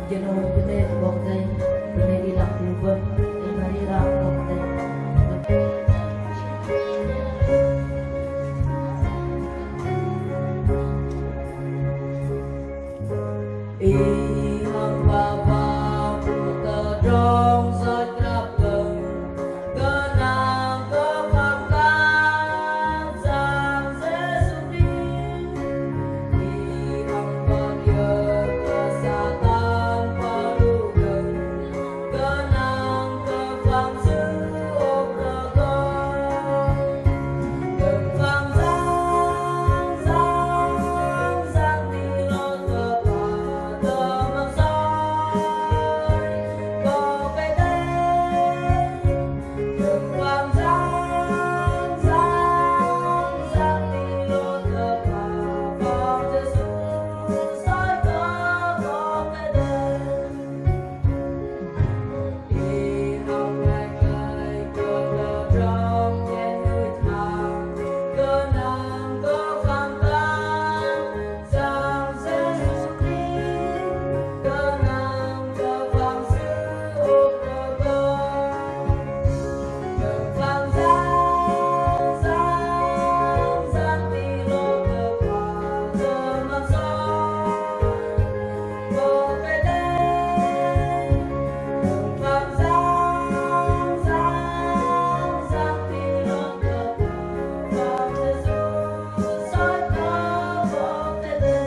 Jangan benar boktai, benar ilang kubah, benar ilang boktai. Ihang baba puta dong soi krap từng kenang kebanggaan sang Yesus ihang bagya kesatan padugan kenang kebang seobragon kebang sang tilo tepada mangsoi kopete kebang sang tilo tepada Yesus soi kopete ihang ngày có đờ trong trên núi thang kenang kebanggaan sang Yesus kenang kebang seobragon kebang sang tilo tepada mangsoi kopete kebang sang tilo tepada Yesus soi kopete.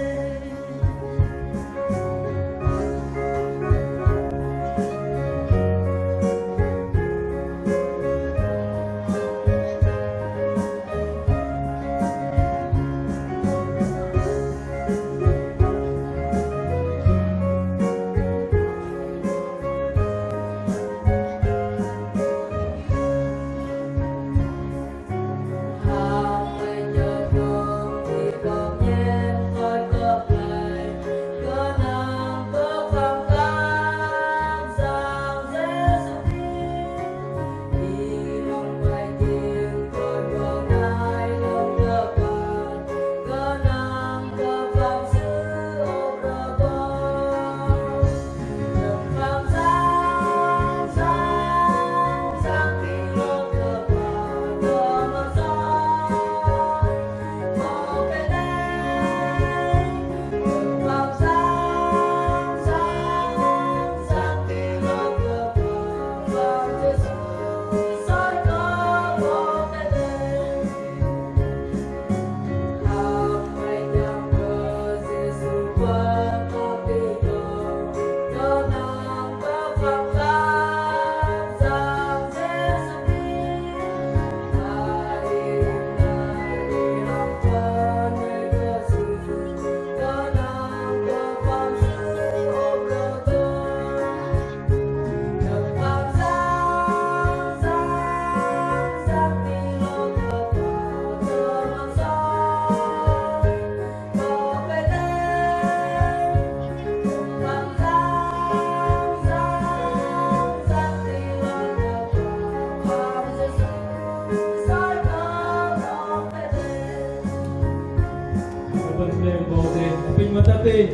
Vâng, để có thể bình và tận tình